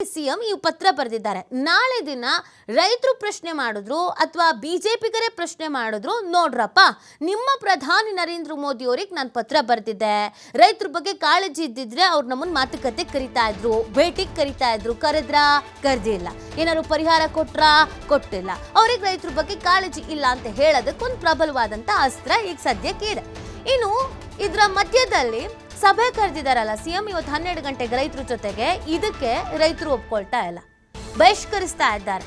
CM ಈ ಪತ್ರ ಬರೆದಿದ್ದಾರೆ. ನಾಳೆ ದಿನ ರೈತರು ಪ್ರಶ್ನೆ ಮಾಡಿದ್ರು ಅಥವಾ ಬಿಜೆಪಿಗರೇ ಪ್ರಶ್ನೆ ಮಾಡಿದ್ರು, ನೋಡ್ರಪ್ಪ ನಿಮ್ಮ ಪ್ರಧಾನಿ ನರೇಂದ್ರ ಮೋದಿ ಅವರಿಗೆ ನಾನು ಪತ್ರ ಬರೆದಿದ್ದೆ, ರೈತರ ಬಗ್ಗೆ ಕಾಳಜಿ ಇದ್ದಿದ್ರೆ ಅವ್ರು ನಮ್ಮನ್ನು ಮಾತುಕತೆ ಕರಿತಾ ಇದ್ರು, ಭೇಟಿಗೆ ಕರಿತಾ ಇದ್ರು, ಕರೆದಿಲ್ಲ. ಏನಾದ್ರು ಪರಿಹಾರ ಕೊಟ್ಟಿಲ್ಲ. ಅವ್ರಿಗೆ ರೈತರ ಬಗ್ಗೆ ಕಾಳಜಿ ಇಲ್ಲ ಅಂತ ಹೇಳೋದಕ್ಕೊಂದು ಪ್ರಬಲವಾದಂಥ ಅಸ್ತ್ರ ಈಗ ಸದ್ಯಕ್ಕೆ ಇದೆ. ಇನ್ನು ಇದರ ಮಧ್ಯದಲ್ಲಿ ಸಭೆ ಕರೆದಿದ್ದಾರಲ್ಲ ಸಿಎಂ, ಇವತ್ತು 12 ಗಂಟೆಗೆ ರೈತರ ಜೊತೆಗೆ. ಇದಕ್ಕೆ ರೈತರು ಒಪ್ಕೊಳ್ತಾ ಇಲ್ಲ, ಬಹಿಷ್ಕರಿಸ್ತಾ ಇದ್ದಾರೆ.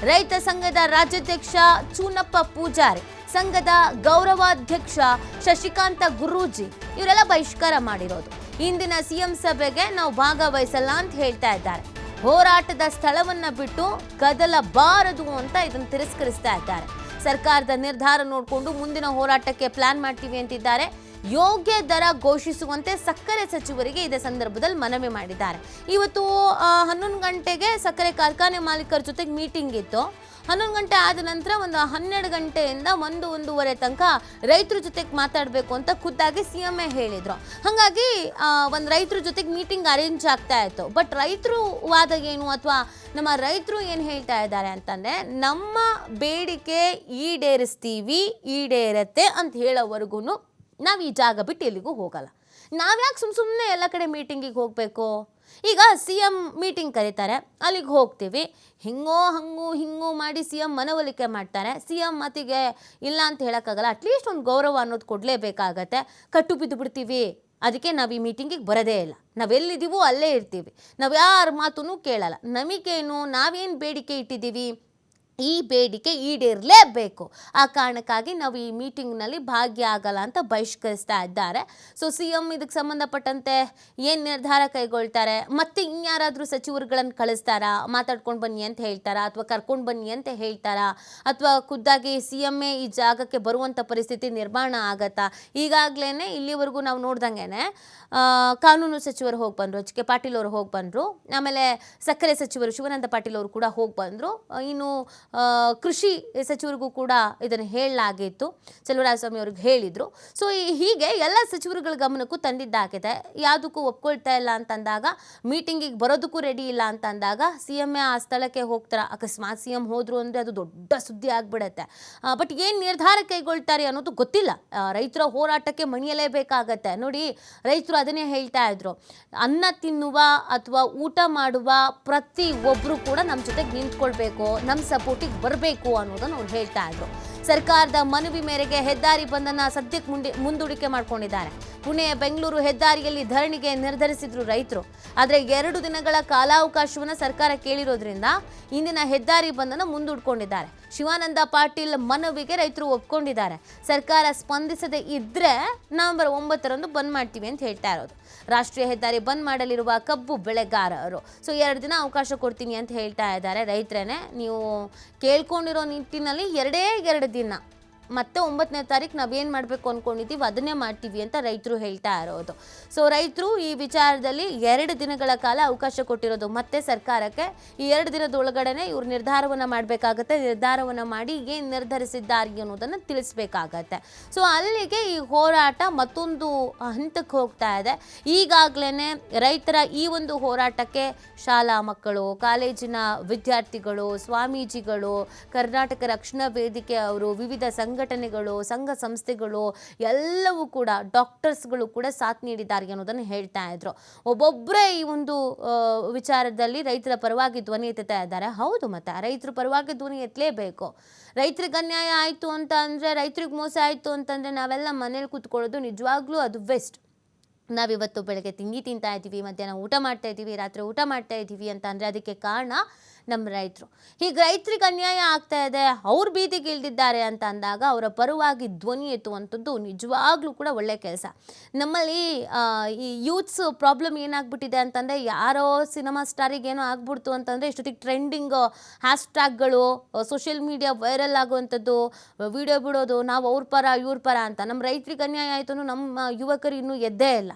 ರೈತ ಸಂಘದ ರಾಜ್ಯಾಧ್ಯಕ್ಷ ಚೂನಪ್ಪ ಪೂಜಾರಿ, ಸಂಘದ ಗೌರವಾಧ್ಯಕ್ಷ ಶಶಿಕಾಂತ ಗುರೂಜಿ ಇವರೆಲ್ಲ ಬಹಿಷ್ಕಾರ ಮಾಡಿರೋದು. ಇಂದಿನ ಸಿಎಂ ಸಭೆಗೆ ನಾವು ಭಾಗವಹಿಸಲ್ಲ ಅಂತ ಹೇಳ್ತಾ ಇದ್ದಾರೆ. ಹೋರಾಟದ ಸ್ಥಳವನ್ನ ಬಿಟ್ಟು ಕದಲಬಾರದು ಅಂತ ಇದನ್ನು ತಿರಸ್ಕರಿಸ್ತಾ ಇದ್ದಾರೆ. ಸರ್ಕಾರದ ನಿರ್ಧಾರ ನೋಡಿಕೊಂಡು ಮುಂದಿನ ಹೋರಾಟಕ್ಕೆ ಪ್ಲಾನ್ ಮಾಡ್ತೀವಿ ಅಂತಿದ್ದಾರೆ. ಯೋಗ್ಯ ದರ ಘೋಷಿಸುವಂತೆ ಸಕ್ಕರೆ ಸಚಿವರಿಗೆ ಇದೇ ಸಂದರ್ಭದಲ್ಲಿ ಮನವಿ ಮಾಡಿದ್ದಾರೆ. ಇವತ್ತು 11 ಗಂಟೆಗೆ ಸಕ್ಕರೆ ಕಾರ್ಖಾನೆ ಮಾಲೀಕರ ಜೊತೆಗೆ ಮೀಟಿಂಗ್ ಇತ್ತು. 11 ಗಂಟೆ ಆದ ನಂತರ ಒಂದು 12 ಗಂಟೆಯಿಂದ 1-1:30 ತನಕ ರೈತರ ಜೊತೆಗೆ ಮಾತಾಡಬೇಕು ಅಂತ ಖುದ್ದಾಗಿ ಸಿಎಂ ಹೇಳಿದ್ರು. ಹಾಗಾಗಿ ಒಂದು ರೈತರ ಜೊತೆಗೆ ಮೀಟಿಂಗ್ ಅರೇಂಜ್ ಆಗ್ತಾ ಇತ್ತು. ಬಟ್ ರೈತರು ವಾದ ಏನು ಅಥವಾ ನಮ್ಮ ರೈತರು ಏನು ಹೇಳ್ತಾ ಇದ್ದಾರೆ ಅಂತಂದರೆ, ನಮ್ಮ ಬೇಡಿಕೆ ಈಡೇರತ್ತೆ ಅಂತ ಹೇಳೋವರೆಗೂ ನಾವು ಈ ಜಾಗ ಬಿಟ್ಟು ಎಲ್ಲಿಗೂ ಹೋಗಲ್ಲ. ನಾವ್ಯಾಕೆ ಸುಮ್ಮನೆ ಎಲ್ಲ ಕಡೆ ಮೀಟಿಂಗಿಗೆ ಹೋಗಬೇಕು? ಈಗ ಸಿಎಂ ಮೀಟಿಂಗ್ ಕರೀತಾರೆ, ಅಲ್ಲಿಗೆ ಹೋಗ್ತೀವಿ. ಹಿಂಗೂ ಮಾಡಿ ಸಿಎಂ ಮನವೊಲಿಕೆ ಮಾಡ್ತಾರೆ. ಸಿಎಂ ಮಾತಿಗೆ ಇಲ್ಲ ಅಂತ ಹೇಳೋಕ್ಕಾಗಲ್ಲ. ಅಟ್ಲೀಸ್ಟ್ ಒಂದು ಗೌರವ ಅನ್ನೋದು ಕೊಡಲೇಬೇಕಾಗತ್ತೆ. ಕಟ್ಟು ಬಿದ್ದು ಬಿಡ್ತೀವಿ, ಅದಕ್ಕೆ ನಾವು ಈ ಮೀಟಿಂಗಿಗೆ ಬರೋದೇ ಇಲ್ಲ. ನಾವೆಲ್ಲಿದ್ದೀವೋ ಅಲ್ಲೇ ಇರ್ತೀವಿ, ನಾವು ಯಾರ ಮಾತೂ ಕೇಳಲ್ಲ. ನಮಗೇನು, ನಾವೇನು ಬೇಡಿಕೆ ಇಟ್ಟಿದ್ದೀವಿ, ಈ ಬೇಡಿಕೆ ಈಡೇರಲೇಬೇಕು. ಆ ಕಾರಣಕ್ಕಾಗಿ ನಾವು ಈ ಮೀಟಿಂಗ್ನಲ್ಲಿ ಭಾಗಿಯಾಗಲ್ಲ ಅಂತ ಬಹಿಷ್ಕರಿಸ್ತಾ ಇದ್ದಾರೆ. ಸೊ ಸಿಎಂ ಇದಕ್ಕೆ ಸಂಬಂಧಪಟ್ಟಂತೆ ಏನು ನಿರ್ಧಾರ ಕೈಗೊಳ್ತಾರೆ, ಮತ್ತೆ ಇನ್ಯಾರಾದರೂ ಸಚಿವರುಗಳನ್ನು ಕಳಿಸ್ತಾರಾ, ಮಾತಾಡ್ಕೊಂಡು ಬನ್ನಿ ಅಂತ ಹೇಳ್ತಾರಾ, ಅಥವಾ ಕರ್ಕೊಂಡು ಬನ್ನಿ ಅಂತ ಹೇಳ್ತಾರಾ, ಅಥವಾ ಖುದ್ದಾಗಿ ಸಿಎಮ್ಮೇ ಈ ಜಾಗಕ್ಕೆ ಬರುವಂಥ ಪರಿಸ್ಥಿತಿ ನಿರ್ಮಾಣ ಆಗತ್ತಾ? ಈಗಾಗಲೇ ಇಲ್ಲಿವರೆಗೂ ನಾವು ನೋಡ್ದಂಗೆ ಕಾನೂನು ಸಚಿವರು ಹೋಗಿ ಬಂದರು, ಎಚ್ ಕೆ ಪಾಟೀಲ್ ಅವರು ಹೋಗಿ ಬಂದರು. ಆಮೇಲೆ ಸಕ್ಕರೆ ಸಚಿವರು ಶಿವಾನಂದ ಪಾಟೀಲ್ ಅವರು ಕೂಡ ಹೋಗಿ ಬಂದರು. ಇನ್ನು ಕೃಷಿ ಸಚಿವರಿಗೂ ಕೂಡ ಇದನ್ನು ಹೇಳಲಾಗಿತ್ತು, ಚಲುವರಾಯಸ್ವಾಮಿ ಅವ್ರಿಗೆ ಹೇಳಿದರು. ಸೊ ಹೀಗೆ ಎಲ್ಲ ಸಚಿವರುಗಳ ಗಮನಕ್ಕೂ ತಂದಿದ್ದಾಗಿದೆ. ಯಾವುದಕ್ಕೂ ಒಪ್ಕೊಳ್ತಾ ಇಲ್ಲ ಅಂತಂದಾಗ, ಮೀಟಿಂಗಿಗೆ ಬರೋದಕ್ಕೂ ರೆಡಿ ಇಲ್ಲ ಅಂತಂದಾಗ ಸಿಎಮ್ಮೇ ಆ ಸ್ಥಳಕ್ಕೆ ಹೋಗ್ತಾರೆ. ಅಕಸ್ಮಾತ್ ಸಿಎಂ ಹೋದ್ರು ಅಂದರೆ ಅದು ದೊಡ್ಡ ಸುದ್ದಿ ಆಗಿಬಿಡತ್ತೆ. ಬಟ್ ಏನು ನಿರ್ಧಾರ ಕೈಗೊಳ್ತಾರೆ ಅನ್ನೋದು ಗೊತ್ತಿಲ್ಲ. ರೈತರ ಹೋರಾಟಕ್ಕೆ ಮಣಿಯಲೇಬೇಕಾಗತ್ತೆ. ನೋಡಿ, ರೈತರು ಅದನ್ನೇ ಹೇಳ್ತಾ ಇದ್ರು, ಅನ್ನ ತಿನ್ನುವ ಅಥವಾ ಊಟ ಮಾಡುವ ಪ್ರತಿ ಒಬ್ಬರು ಕೂಡ ನಮ್ಮ ಜೊತೆಗೆ ನಿಂತ್ಕೊಳ್ಬೇಕು, ನಮ್ಮ ಸಪೋರ್ಟಿಗೆ ಬರಬೇಕು ಅನ್ನೋದನ್ನು ಅವ್ರು ಹೇಳ್ತಾ ಇದ್ರು. ಸರ್ಕಾರದ ಮನವಿ ಮೇರೆಗೆ ಹೆದ್ದಾರಿ ಬಂಧನ ಸದ್ಯಕ್ಕೆ ಮುಂದೂಡಿಕೆ ಮಾಡ್ಕೊಂಡಿದ್ದಾರೆ. ಪುಣೆ ಬೆಂಗಳೂರು ಹೆದ್ದಾರಿಯಲ್ಲಿ ಧರಣಿಗೆ ನಿರ್ಧರಿಸಿದ್ರು ರೈತರು. ಆದರೆ 2 ದಿನಗಳ ಕಾಲಾವಕಾಶವನ್ನು ಸರ್ಕಾರ ಕೇಳಿರೋದ್ರಿಂದ ಇಂದಿನ ಹೆದ್ದಾರಿ ಬಂಧನ ಮುಂದೂಡ್ಕೊಂಡಿದ್ದಾರೆ. ಶಿವಾನಂದ ಪಾಟೀಲ್ ಮನವಿಗೆ ರೈತರು ಒಪ್ಕೊಂಡಿದ್ದಾರೆ. ಸರ್ಕಾರ ಸ್ಪಂದಿಸದೇ ಇದ್ದರೆ ನವೆಂಬರ್ 9ರಂದು ಬಂದ್ ಮಾಡ್ತೀವಿ ಅಂತ ಹೇಳ್ತಾ ಇರೋದು. ರಾಷ್ಟ್ರೀಯ ಹೆದ್ದಾರಿ ಬಂದ್ ಮಾಡಲಿರುವ ಕಬ್ಬು ಬೆಳೆಗಾರರು ಸೊ 2 ದಿನ ಅವಕಾಶ ಕೊಡ್ತೀನಿ ಅಂತ ಹೇಳ್ತಾ ಇದ್ದಾರೆ. ರೈತರೇನೆ ನೀವು ಕೇಳ್ಕೊಂಡಿರೋ ನಿಟ್ಟಿನಲ್ಲಿ 2 ದಿನ, ಮತ್ತೆ 9ನೇ ತಾರೀಕು ನಾವೇನು ಮಾಡಬೇಕು ಅಂದ್ಕೊಂಡಿದ್ದೀವಿ ಅದನ್ನೇ ಮಾಡ್ತೀವಿ ಅಂತ ರೈತರು ಹೇಳ್ತಾ ಇರೋದು. ಸೊ ರೈತರು ಈ ವಿಚಾರದಲ್ಲಿ 2 ದಿನಗಳ ಕಾಲ ಅವಕಾಶ ಕೊಟ್ಟಿರೋದು. ಮತ್ತೆ ಸರ್ಕಾರಕ್ಕೆ ಈ 2 ದಿನದೊಳಗಡೆ ಇವ್ರು ನಿರ್ಧಾರವನ್ನು ಮಾಡಬೇಕಾಗತ್ತೆ. ನಿರ್ಧಾರವನ್ನು ಮಾಡಿ ಏನು ನಿರ್ಧರಿಸಿದ್ದಾರೆ ಅನ್ನೋದನ್ನು ತಿಳಿಸ್ಬೇಕಾಗತ್ತೆ. ಸೊ ಅಲ್ಲಿಗೆ ಈ ಹೋರಾಟ ಮತ್ತೊಂದು ಹಂತಕ್ಕೆ ಹೋಗ್ತಾ ಇದೆ. ಈಗಾಗಲೇ ರೈತರ ಈ ಒಂದು ಹೋರಾಟಕ್ಕೆ ಶಾಲಾ ಮಕ್ಕಳು, ಕಾಲೇಜಿನ ವಿದ್ಯಾರ್ಥಿಗಳು, ಸ್ವಾಮೀಜಿಗಳು, ಕರ್ನಾಟಕ ರಕ್ಷಣಾ ವೇದಿಕೆ ಅವರು, ವಿವಿಧ ಸಂಘಟನೆಗಳು, ಸಂಘ ಸಂಸ್ಥೆಗಳು ಎಲ್ಲವೂ ಕೂಡ, ಡಾಕ್ಟರ್ಸ್ಗಳು ಕೂಡ ಸಾಥ್ ನೀಡಿದ್ದಾರೆ ಅನ್ನೋದನ್ನು ಹೇಳ್ತಾ ಇದ್ರು. ಒಬ್ಬೊಬ್ಬರೇ ಈ ಒಂದು ವಿಚಾರದಲ್ಲಿ ರೈತರ ಪರವಾಗಿ ಧ್ವನಿ ಎತ್ತುತ್ತಾ ಇದ್ದಾರೆ. ಹೌದು, ಮತ್ತೆ ರೈತರ ಪರವಾಗಿ ಧ್ವನಿ ಎತ್ತಲೇಬೇಕು. ರೈತರಿಗೆ ಅನ್ಯಾಯ ಆಯಿತು ಅಂತ ಅಂದರೆ, ರೈತರಿಗೆ ಮೋಸ ಆಯಿತು ಅಂತಂದರೆ ನಾವೆಲ್ಲ ಮನೇಲಿ ಕೂತ್ಕೊಳ್ಳೋದು ನಿಜವಾಗ್ಲೂ ಅದು ವೆಸ್ಟ್. ನಾವಿವತ್ತು ಬೆಳಗ್ಗೆ ತಿಂಡಿ ತಿಂತಾ ಇದ್ದೀವಿ, ಮಧ್ಯಾಹ್ನ ಊಟ ಮಾಡ್ತಾ ಇದ್ದೀವಿ, ರಾತ್ರಿ ಊಟ ಮಾಡ್ತಾ ಇದ್ದೀವಿ ಅಂತ ಅಂದರೆ ಅದಕ್ಕೆ ಕಾರಣ ನಮ್ಮ ರೈತರು. ಹೀಗೆ ರೈತರಿಗೆ ಅನ್ಯಾಯ ಆಗ್ತಾ ಇದೆ, ಅವ್ರು ಬೀದಿಗೆ ಇಳಿದಿದ್ದಾರೆ ಅಂತ ಅಂದಾಗ ಅವರ ಪರವಾಗಿ ಧ್ವನಿ ಎತ್ತುವಂಥದ್ದು ನಿಜವಾಗ್ಲೂ ಕೂಡ ಒಳ್ಳೆಯ ಕೆಲಸ. ನಮ್ಮಲ್ಲಿ ಈ ಯೂತ್ಸ್ ಪ್ರಾಬ್ಲಮ್ ಏನಾಗ್ಬಿಟ್ಟಿದೆ ಅಂತಂದರೆ, ಯಾರೋ ಸಿನಿಮಾ ಸ್ಟಾರಿಗೆ ಏನೋ ಆಗ್ಬಿಡ್ತು ಅಂತಂದರೆ ಇಷ್ಟೊತ್ತಿಗೆ ಟ್ರೆಂಡಿಂಗ್ ಹ್ಯಾಶ್ಟ್ಯಾಗ್ಗಳು, ಸೋಷಿಯಲ್ ಮೀಡಿಯಾ ವೈರಲ್ ಆಗುವಂಥದ್ದು, ವಿಡಿಯೋ ಬಿಡೋದು, ನಾವು ಅವ್ರ ಪರ ಇವ್ರ ಪರ ಅಂತ. ನಮ್ಮ ರೈತರಿಗೆ ಅನ್ಯಾಯ ಆಯಿತು, ನಮ್ಮ ಯುವಕರು ಇನ್ನೂ ಎದ್ದೇ ಇಲ್ಲ.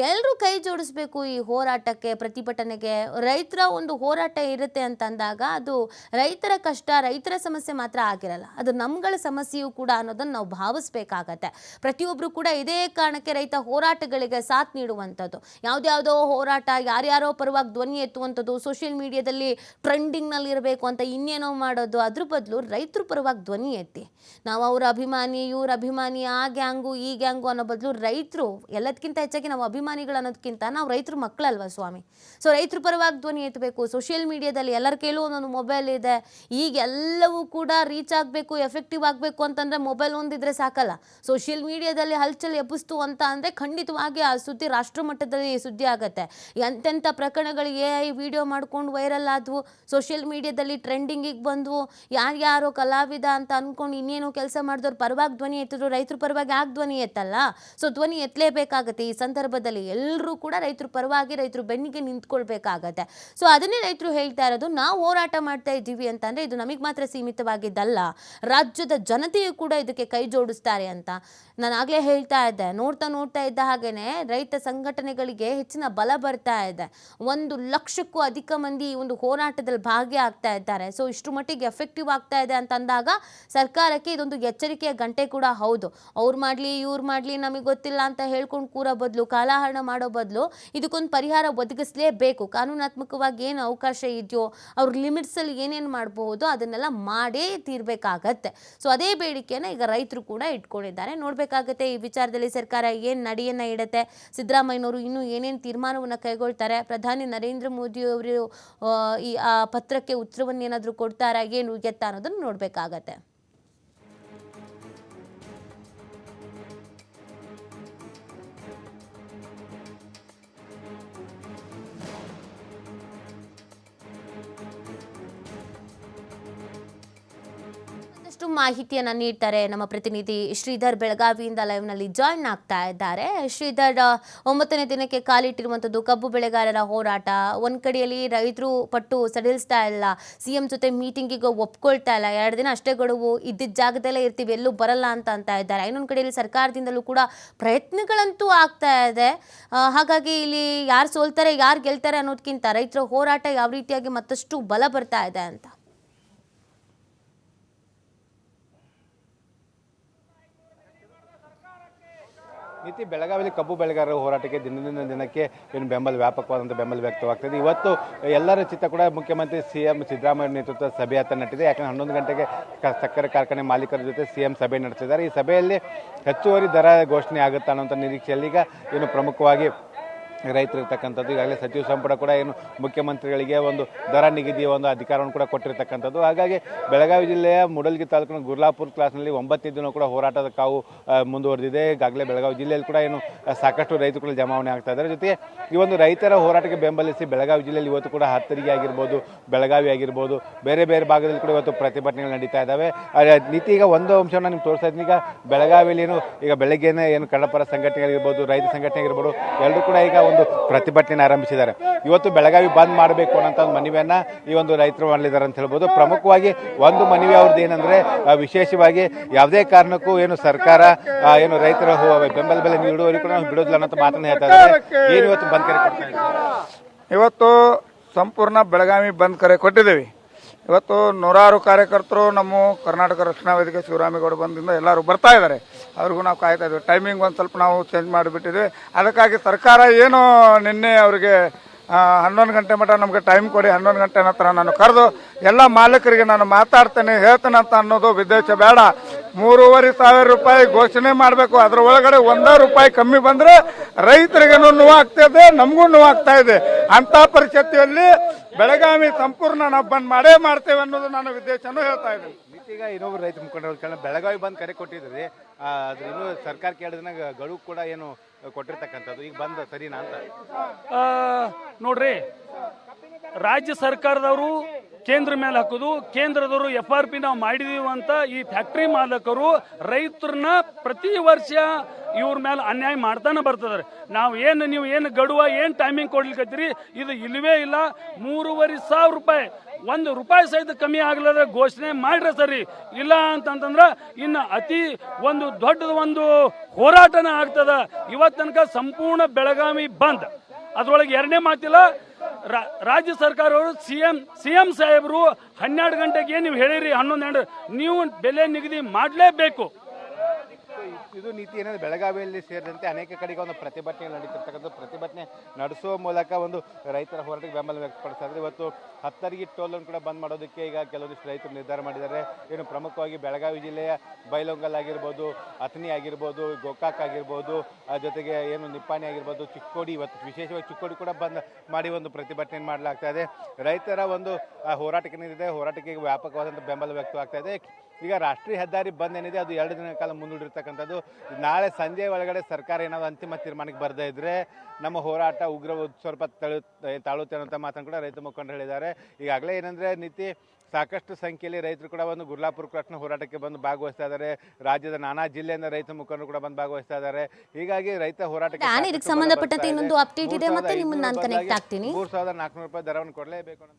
ಎಲ್ಲರೂ ಕೈ ಜೋಡಿಸ್ಬೇಕು ಈ ಹೋರಾಟಕ್ಕೆ, ಪ್ರತಿಭಟನೆಗೆ. ರೈತರ ಒಂದು ಹೋರಾಟ ಇರುತ್ತೆ ಅಂತಂದಾಗ ಅದು ರೈತರ ಕಷ್ಟ, ರೈತರ ಸಮಸ್ಯೆ ಮಾತ್ರ ಆಗಿರಲ್ಲ, ಅದು ನಮ್ಗಳ ಸಮಸ್ಯೆಯೂ ಕೂಡ ಅನ್ನೋದನ್ನು ನಾವು ಭಾವಿಸ್ಬೇಕಾಗತ್ತೆ. ಪ್ರತಿಯೊಬ್ಬರು ಕೂಡ ಇದೇ ಕಾರಣಕ್ಕೆ ರೈತ ಹೋರಾಟಗಳಿಗೆ ಸಾಥ್ ನೀಡುವಂಥದ್ದು. ಯಾವುದ್ಯಾವುದೋ ಹೋರಾಟ, ಯಾರ್ಯಾರೋ ಪರವಾಗಿ ಧ್ವನಿ ಎತ್ತುವಂಥದ್ದು, ಸೋಷಿಯಲ್ ಮೀಡಿಯಾದಲ್ಲಿ ಟ್ರೆಂಡಿಂಗ್ನಲ್ಲಿ ಇರಬೇಕು ಅಂತ ಇನ್ನೇನೋ ಮಾಡೋದು. ಅದ್ರ ಬದಲು ರೈತರ ಪರವಾಗಿ ಧ್ವನಿ ಎತ್ತಿ, ನಾವು ಅವ್ರ ಅಭಿಮಾನಿ, ಇವ್ರ ಅಭಿಮಾನಿ, ಆ ಗ್ಯಾಂಗು ಈ ಗ್ಯಾಂಗು ಅನ್ನೋ ಬದಲು ರೈತರು ಎಲ್ಲದಕ್ಕಿಂತ ಹೆಚ್ಚಾಗಿ ನಾವು ಅಭಿಮಾನಿಗಳು ಅನ್ನೋದಕ್ಕಿಂತ ನಾವು ರೈತರ ಮಕ್ಕಳಲ್ವ ಸ್ವಾಮಿ. ಸೊ ರೈತರ ಪರವಾಗಿ ಧ್ವನಿ ಎತ್ತಬೇಕು. ಸೋಷಿಯಲ್ ಮೀಡಿಯಾದಲ್ಲಿ ಎಲ್ಲರ ಕೈಲೂ ಒಂದೊಂದು ಮೊಬೈಲ್ ಇದೆ. ಈಗ ಎಲ್ಲವೂ ಕೂಡ ರೀಚ್ ಆಗಬೇಕು, ಎಫೆಕ್ಟಿವ್ ಆಗಬೇಕು ಅಂತಂದರೆ ಮೊಬೈಲ್ ಒಂದಿದ್ರೆ ಸಾಕಲ್ಲ. ಸೋಷಿಯಲ್ ಮೀಡಿಯಾದಲ್ಲಿ ಹಲ್ಚಲ್ ಎಬ್ಬಿಸ್ತು ಅಂತ ಅಂದರೆ ಖಂಡಿತವಾಗಿ ಆ ಸುದ್ದಿ ರಾಷ್ಟ್ರ ಮಟ್ಟದಲ್ಲಿ ಸುದ್ದಿ ಆಗುತ್ತೆ. ಎಂತೆಂಥ ಪ್ರಕರಣಗಳು AI ವಿಡಿಯೋ ಮಾಡ್ಕೊಂಡು ವೈರಲ್ ಆದವು, ಸೋಷಿಯಲ್ ಮೀಡಿಯಾದಲ್ಲಿ ಟ್ರೆಂಡಿಂಗಿಗೆ ಬಂದವು. ಯಾರ್ಯಾರೋ ಕಲಾವಿದ ಅಂತ ಅಂದ್ಕೊಂಡು ಇನ್ನೇನೋ ಕೆಲಸ ಮಾಡಿದವ್ರು ಪರವಾಗಿ ಧ್ವನಿ ಎತ್ತಿದ್ರು, ರೈತರ ಪರವಾಗಿ ಯಾಕೆ ಧ್ವನಿ ಎತ್ತಲ್ಲ? ಸೊ ಧ್ವನಿ ಎತ್ತಲೇಬೇಕಾಗತ್ತೆ. ಈ ಸಂದರ್ಭದಲ್ಲಿ ಎಲ್ಲರೂ ಕೂಡ ರೈತರ ಪರವಾಗಿ, ರೈತರು ಬೆನ್ನಿಗೆ ನಿಂತ್ಕೊಳ್ಬೇಕಾಗತ್ತೆ. ಸೊ ಅದನ್ನೇ ರೈತರು ಹೇಳ್ತಾ ಇರೋದು, ನಾವು ಹೋರಾಟ ಮಾಡ್ತಾ ಇದ್ದೀವಿ ಅಂತಂದರೆ ಇದು ನಮಗೆ ಮಾತ್ರ ಸೀಮಿತವಾಗಿದ್ದಲ್ಲ, ರಾಜ್ಯದ ಜನತೆಯು ಕೂಡ ಇದಕ್ಕೆ ಕೈ ಜೋಡಿಸ್ತಾರೆ ಅಂತ ನಾನು ಆಗಲೇ ಹೇಳ್ತಾ ಇದ್ದೆ. ನೋಡ್ತಾ ಇದ್ದ ಹಾಗೇನೆ ರೈತ ಸಂಘಟನೆಗಳಿಗೆ ಹೆಚ್ಚಿನ ಬಲ ಬರ್ತಾ ಇದೆ. 1,00,000ಕ್ಕೂ ಅಧಿಕ ಮಂದಿ ಈ ಒಂದು ಹೋರಾಟದಲ್ಲಿ ಭಾಗಿಯಾಗ್ತಾ ಇದ್ದಾರೆ. ಸೊ ಇಷ್ಟು ಮಟ್ಟಿಗೆ ಎಫೆಕ್ಟಿವ್ ಆಗ್ತಾ ಇದೆ ಅಂತಂದಾಗ ಸರ್ಕಾರಕ್ಕೆ ಇದೊಂದು ಎಚ್ಚರಿಕೆಯ ಗಂಟೆ ಕೂಡ ಹೌದು. ಅವ್ರು ಮಾಡಲಿ ಇವ್ರು ಮಾಡಲಿ ನಮಗೆ ಗೊತ್ತಿಲ್ಲ ಅಂತ ಹೇಳ್ಕೊಂಡು ಕೂರೋ ಬದಲು, ಕಾಲಹರಣ ಮಾಡೋ ಬದಲು ಇದಕ್ಕೊಂದು ಪರಿಹಾರ ಒದಗಿಸಲೇಬೇಕು. ಕಾನೂನಾತ್ಮಕವಾಗಿ ಏನು ಅವಕಾಶ ಇದೆಯೋ, ಅವ್ರ ಲಿಮಿಟ್ಸಲ್ಲಿ ಏನೇನು ಮಾಡಬಹುದು ಅದನ್ನೆಲ್ಲ ಮಾಡೇ ತೀರಬೇಕಾಗತ್ತೆ. ಸೊ ಅದೇ ಬೇಡಿಕೆಯನ್ನು ಈಗ ರೈತರು ಕೂಡ ಇಟ್ಕೊಂಡಿದ್ದಾರೆ. ನೋಡಬೇಕಾಗತ್ತೆ ಈ ವಿಚಾರದಲ್ಲಿ ಸರ್ಕಾರ ಏನು ನಡೆಯನ್ನು ಇಡುತ್ತೆ, ಸಿದ್ದರಾಮಯ್ಯನವರು ಇನ್ನೂ ಏನೇನು ತೀರ್ಮಾನವನ್ನು ಕೈಗೊಳ್ತಾರೆ, ಪ್ರಧಾನಿ ನರೇಂದ್ರ ಮೋದಿ ಅವರು ಈ ಪತ್ರಕ್ಕೆ ಉತ್ತರವನ್ನು ಏನಾದರೂ ಕೊಡ್ತಾರಾ, ಏನು ಎತ್ತ ಅನ್ನೋದನ್ನು ನೋಡಬೇಕಾಗತ್ತೆ. ಮಾಹಿತಿಯನ್ನು ನೀಡ್ತಾರೆ ನಮ್ಮ ಪ್ರತಿನಿಧಿ ಶ್ರೀಧರ್. ಬೆಳಗಾವಿಯಿಂದ ಲೈವ್ನಲ್ಲಿ ಜಾಯಿನ್ ಆಗ್ತಾ ಇದ್ದಾರೆ. ಶ್ರೀಧರ್, 9ನೇ ದಿನಕ್ಕೆ ಕಾಲಿಟ್ಟಿರುವಂಥದ್ದು ಕಬ್ಬು ಬೆಳೆಗಾರರ ಹೋರಾಟ. ಒಂದು ಕಡೆಯಲ್ಲಿ ರೈತರು ಪಟ್ಟು ಸಡಿಲಿಸ್ತಾ ಇಲ್ಲ, CM ಜೊತೆ ಮೀಟಿಂಗಿಗೆ ಒಪ್ಕೊಳ್ತಾ ಇಲ್ಲ, 2 ದಿನ ಅಷ್ಟೇ ಗಡುವು, ಇದ್ದಿದ್ದ ಜಾಗದಲ್ಲೇ ಇರ್ತೀವಿ, ಎಲ್ಲೂ ಬರಲ್ಲ ಅಂತ ಇದ್ದಾರೆ. ಇನ್ನೊಂದು ಕಡೆಯಲ್ಲಿ ಸರ್ಕಾರದಿಂದಲೂ ಕೂಡ ಪ್ರಯತ್ನಗಳಂತೂ ಆಗ್ತಾ ಇದೆ. ಹಾಗಾಗಿ ಇಲ್ಲಿ ಯಾರು ಸೋಲ್ತಾರೆ ಯಾರು ಗೆಲ್ತಾರೆ ಅನ್ನೋದಕ್ಕಿಂತ ರೈತರ ಹೋರಾಟ ಯಾವ ರೀತಿಯಾಗಿ ಮತ್ತಷ್ಟು ಬಲ ಬರ್ತಾ ಇದೆ ಅಂತ. ನೀತಿ ಬೆಳಗಾವಿಯಲ್ಲಿ ಕಬ್ಬು ಬೆಳೆಗಾರರ ಹೋರಾಟಕ್ಕೆ ದಿನದಿಂದ ದಿನಕ್ಕೆ ಏನು ವ್ಯಾಪಕವಾದಂಥ ಬೆಂಬಲ ವ್ಯಕ್ತವಾಗ್ತದೆ. ಇವತ್ತು ಎಲ್ಲರ ಚಿತ್ತ ಕೂಡ ಮುಖ್ಯಮಂತ್ರಿ CM ಸಿದ್ದರಾಮಯ್ಯ ನೇತೃತ್ವದ ಸಭೆ ಹತ್ತ ನಟ್ಟಿದೆ. ಯಾಕಂದರೆ 11 ಗಂಟೆಗೆ ಸಕ್ಕರೆ ಕಾರ್ಖಾನೆ ಮಾಲೀಕರ ಜೊತೆ CM ಸಭೆ ನಡೆಸಿದ್ದಾರೆ. ಈ ಸಭೆಯಲ್ಲಿ ಹೆಚ್ಚುವರಿ ದರ ಘೋಷಣೆ ಆಗುತ್ತಾ ಅನ್ನೋಂಥ ನಿರೀಕ್ಷೆಯಲ್ಲಿ ಈಗ ಏನು ಪ್ರಮುಖವಾಗಿ ರೈತರು ಇರ್ತಕ್ಕಂಥದ್ದು. ಈಗಾಗಲೇ ಸಚಿವ ಸಂಪುಟ ಕೂಡ ಏನು ಮುಖ್ಯಮಂತ್ರಿಗಳಿಗೆ ಒಂದು ದರ ನಿಗದಿಯ ಒಂದು ಅಧಿಕಾರವನ್ನು ಕೂಡ ಕೊಟ್ಟಿರ್ತಕ್ಕಂಥದ್ದು. ಹಾಗಾಗಿ ಬೆಳಗಾವಿ ಜಿಲ್ಲೆಯ ಮೂಡಲಗಿ ತಾಲೂಕಿನ ಗುರ್ಲಾಪುರ ಕ್ಲಾಸ್ನಲ್ಲಿ 9ನೇ ದಿನ ಕೂಡ ಹೋರಾಟದ ಕಾವು ಮುಂದುವರೆದಿದೆ. ಈಗಾಗಲೇ ಬೆಳಗಾವಿ ಜಿಲ್ಲೆಯಲ್ಲಿ ಕೂಡ ಏನು ಸಾಕಷ್ಟು ರೈತರುಗಳು ಜಮಾವಣೆ ಆಗ್ತಾ ಇದ್ದಾರೆ. ಜೊತೆಗೆ ಈ ಒಂದು ರೈತರ ಹೋರಾಟಕ್ಕೆ ಬೆಂಬಲಿಸಿ ಬೆಳಗಾವಿ ಜಿಲ್ಲೆಯಲ್ಲಿ ಇವತ್ತು ಕೂಡ ಹತ್ತರಿಗೆ ಆಗಿರ್ಬೋದು, ಬೆಳಗಾವಿ ಆಗಿರ್ಬೋದು, ಬೇರೆ ಬೇರೆ ಭಾಗದಲ್ಲಿ ಕೂಡ ಇವತ್ತು ಪ್ರತಿಭಟನೆಗಳು ನಡೀತಾ ಇದ್ದಾವೆ. ನೀತಿ ಈಗ ಒಂದು ಅಂಶವನ್ನು ನಿಮ್ಗೆ ತೋರಿಸ್ತಾ ಇದ್ದೀನಿ. ಈಗ ಬೆಳಗಾವಿಯಲ್ಲಿ ಈಗ ಬೆಳಗ್ಗೆನೇ ಏನು ಕನ್ನಡಪರ ಸಂಘಟನೆಗಳಿರ್ಬೋದು, ರೈತ ಸಂಘಟನೆ ಆಗಿರ್ಬೋದು, ಎಲ್ಲರೂ ಕೂಡ ಈಗ ಒಂದು ಪ್ರತಿಭಟನೆ ಆರಂಭಿಸಿದ್ದಾರೆ. ಇವತ್ತು ಬೆಳಗಾವಿ ಬಂದ್ ಮಾಡಬೇಕು ಅನ್ನೋಂಥ ಒಂದು ಮನವಿಯನ್ನ ಈ ಒಂದು ರೈತರು ಮಾಡಲಿದ್ದಾರೆ ಅಂತ ಹೇಳ್ಬೋದು. ಪ್ರಮುಖವಾಗಿ ಒಂದು ಮನವಿ ಅವ್ರದ್ದು ಏನಂದ್ರೆ, ವಿಶೇಷವಾಗಿ ಯಾವುದೇ ಕಾರಣಕ್ಕೂ ಏನು ಸರ್ಕಾರ ಏನು ರೈತರ ಬೆಂಬಲ ಬೆಲೆ ನೀಡುವವರೆಗೂ ಕೂಡ ನಾವು ಬಿಡೋದಿಲ್ಲ ಅನ್ನೋ ಮಾತನ್ನ ಹೇಳ್ತಾ ಇದ್ದಾರೆ. ಏನು ಇವತ್ತು ಬಂದ್ ಕರೆ ಕೊಡ್ತಾ ಇದ್ದಾರೆ? ಇವತ್ತು ಸಂಪೂರ್ಣ ಬೆಳಗಾವಿ ಬಂದ್ ಕರೆ ಕೊಟ್ಟಿದ್ದೇವೆ. ಇವತ್ತು ನೂರಾರು ಕಾರ್ಯಕರ್ತರು ನಮ್ಮ ಕರ್ನಾಟಕ ರಕ್ಷಣಾ ವೇದಿಕೆ ಶಿವರಾಮೇಗೌಡ ಬಂದಿಂದ ಎಲ್ಲರೂ ಬರ್ತಾ ಇದ್ದಾರೆ. ಅವ್ರಿಗೂ ನಾವು ಕಾಯ್ತಾ ಇದ್ವಿ. ಟೈಮಿಂಗ್ ಒಂದು ಸ್ವಲ್ಪ ನಾವು ಚೇಂಜ್ ಮಾಡಿಬಿಟ್ಟಿದ್ವಿ. ಅದಕ್ಕಾಗಿ ಸರ್ಕಾರ ಏನು ನಿನ್ನೆ ಅವರಿಗೆ 11 ಗಂಟೆ ಮಟ್ಟ ನಮಗೆ ಟೈಮ್ ಕೊಡಿ, 11 ಗಂಟೆ ನಂತರ ನಾನು ಕರೆದು ಎಲ್ಲ ಮಾಲೀಕರಿಗೆ ನಾನು ಮಾತಾಡ್ತೇನೆ ಹೇಳ್ತೇನೆ ಅಂತ ಅನ್ನೋದು ಉದ್ದೇಶ ಬೇಡ. 3,500 ರೂಪಾಯಿ ಘೋಷಣೆ ಮಾಡಬೇಕು. ಅದರ ಒಳಗಡೆ 1 ರೂಪಾಯಿ ಕಮ್ಮಿ ಬಂದರೆ ರೈತರಿಗೇನು ನೋವಾಗ್ತಾ ಇದೆ, ನಮಗೂ ನೋವಾಗ್ತಾ ಇದೆ. ಅಂಥ ಪರಿಸ್ಥಿತಿಯಲ್ಲಿ ಬೆಳಗಾವಿ ಸಂಪೂರ್ಣ ನಾವು ಬಂದ್ ಮಾಡೇ ಮಾಡ್ತೇವೆ ಅನ್ನೋದು ನಾನು ಉದ್ದೇಶನೂ ಹೇಳ್ತಾ ಇದ್ದೀನಿ. ಈಗ ಇನ್ನೊಬ್ರು ರೈತ ಮುಖಂಡರು ಬೆಳಗಾವಿ ಬಂದ್ ಕರೆ ಕೊಟ್ಟಿದ್ರಿ, ಅದ್ರ ಇನ್ನೂ ಸರ್ಕಾರ ಕೇಳಿದ್ರೆ ಗಡುವು ಕೂಡ ಏನು ಕೊಟ್ಟಿರ್ತಕ್ಕಂಥದ್ದು, ಈಗ ಬಂದ ಸರಿನಾ ಅಂತ? ನೋಡ್ರಿ, ರಾಜ್ಯ ಸರ್ಕಾರದವರು ಕೇಂದ್ರ ಮೇಲೆ ಹಾಕೋದು, ಕೇಂದ್ರದವರು FRP ನಾವು ಮಾಡಿದೀವಿ ಅಂತ ಈ ಫ್ಯಾಕ್ಟ್ರಿ ಮಾಲಕರು ರೈತರನ್ನ ಪ್ರತಿ ವರ್ಷ ಇವ್ರ ಮೇಲೆ ಅನ್ಯಾಯ ಮಾಡ್ತಾನೆ ಬರ್ತದಾರೆ. ನೀವು ಏನು ಗಡುವ ಏನು ಟೈಮಿಂಗ್ ಕೊಡ್ಲಿಕ್ಕತ್ತೀರಿ, ಇದು ಇಲ್ಲವೇ ಇಲ್ಲ. 3,500 ರೂಪಾಯಿ ₹1 ಸಹಿತ ಕಮ್ಮಿ ಆಗ್ಲದ ಘೋಷಣೆ ಮಾಡ್ರೆ ಸರಿ, ಇಲ್ಲ ಅಂತಂತಂದ್ರ ಇನ್ನು ಅತಿ ಒಂದು ದೊಡ್ಡದ ಒಂದು ಹೋರಾಟನ ಆಗ್ತದ. ಇವತ್ತು ತನಕ ಸಂಪೂರ್ಣ ಬೆಳಗಾವಿ ಬಂದ್. ಅದ್ರೊಳಗೆ ಎರಡನೇ ಮಾತಿಲ್ಲ, ರಾಜ್ಯ ಸರ್ಕಾರವರು ಸಿಎಂ ಸಾಹೇಬರು 12 ಗಂಟೆಗೆ ನೀವು ಹೇಳಿರಿ 11 ನೀವು ಬೆಲೆ ನಿಗದಿ ಮಾಡಲೇಬೇಕು. ಇದು ನೀತಿ ಏನಂದ್ರೆ ಬೆಳಗಾವಿಯಲ್ಲಿ ಸೇರಿದಂತೆ ಅನೇಕ ಕಡೆಗೆ ಒಂದು ಪ್ರತಿಭಟನೆ ನಡೀತಿರ್ತಕ್ಕಂಥ ಪ್ರತಿಭಟನೆ ನಡೆಸುವ ಮೂಲಕ ಒಂದು ರೈತರ ಹೋರಾಟಕ್ಕೆ ಬೆಂಬಲ ವ್ಯಕ್ತಪಡಿಸ್ತಾ ಇದ್ದಾರೆ. ಇವತ್ತು ಹತ್ತರಿಗೆ ಟೋಲನ್ನು ಕೂಡ ಬಂದ್ ಮಾಡೋದಕ್ಕೆ ಈಗ ಕೆಲವೊಂದಿಷ್ಟು ರೈತರು ನಿರ್ಧಾರ ಮಾಡಿದ್ದಾರೆ. ಏನು ಪ್ರಮುಖವಾಗಿ ಬೆಳಗಾವಿ ಜಿಲ್ಲೆಯ ಬೈಲೊಂಗಲ್ ಆಗಿರ್ಬೋದು, ಅಥಣಿ ಆಗಿರ್ಬೋದು, ಗೋಕಾಕ್ ಆಗಿರ್ಬೋದು, ಜೊತೆಗೆ ಏನು ನಿಪ್ಪಾಣಿ ಆಗಿರ್ಬೋದು, ಚಿಕ್ಕೋಡಿ, ಇವತ್ತು ವಿಶೇಷವಾಗಿ ಚಿಕ್ಕೋಡಿ ಕೂಡ ಬಂದ್ ಮಾಡಿ ಒಂದು ಪ್ರತಿಭಟನೆ ಮಾಡಲಾಗ್ತಾ ಇದೆ. ರೈತರ ಒಂದು ಹೋರಾಟಕ್ಕೆ ಏನಿದೆ, ಹೋರಾಟಕ್ಕೆ ವ್ಯಾಪಕವಾದಂಥ ಬೆಂಬಲ ವ್ಯಕ್ತವಾಗ್ತಾ ಇದೆ. ಈಗ ರಾಷ್ಟ್ರೀಯ ಹೆದ್ದಾರಿ ಬಂದ್ ಏನಿದೆ ಅದು 2 ದಿನಗಳ ಕಾಲ ಮುಂದೂಡಿರ್ತಕ್ಕಂಥದ್ದು. ನಾಳೆ ಸಂಜೆ ಒಳಗಡೆ ಸರ್ಕಾರ ಏನಾದ್ರು ಅಂತಿಮ ತೀರ್ಮಾನಕ್ಕೆ ಬರದೇ ಇದ್ರೆ ನಮ್ಮ ಹೋರಾಟ ಉಗ್ರ ಸ್ವಲ್ಪ ತಾಳುತ್ತೆ ಅನ್ನೋಂಥ ಮಾತನ್ನು ಕೂಡ ರೈತ ಮುಖಂಡರು ಹೇಳಿದ್ದಾರೆ. ಈಗಾಗಲೇ ಏನಂದ್ರೆ ನೀತಿ ಸಾಕಷ್ಟು ಸಂಖ್ಯೆಯಲ್ಲಿ ರೈತರು ಕೂಡ ಒಂದು ಗುರ್ಲಾಪುರ ಕ್ರಾಸ್ನ ಹೋರಾಟಕ್ಕೆ ಬಂದು ಭಾಗವಹಿಸ್ತಾ ಇದ್ದಾರೆ. ರಾಜ್ಯದ ನಾನಾ ಜಿಲ್ಲೆಯಿಂದ ರೈತ ಮುಖಂಡರು ಕೂಡ ಬಂದು ಭಾಗವಹಿಸ್ತಾ ಇದ್ದಾರೆ. ಹೀಗಾಗಿ ರೈತ ಹೋರಾಟಕ್ಕೆ ಇದಕ್ಕೆ ಸಂಬಂಧಪಟ್ಟಂತೆ ಇನ್ನೊಂದು ಅಪ್ಡೇಟ್ ಇದೆ, ಮತ್ತೆ ನಿಮ್ಮನ್ನ ನಾನು ಕನೆಕ್ಟ್ ಆಗ್ತೀನಿ. ₹3,400 ದರವನ್ನು ಕೊಡಲೇಬೇಕು.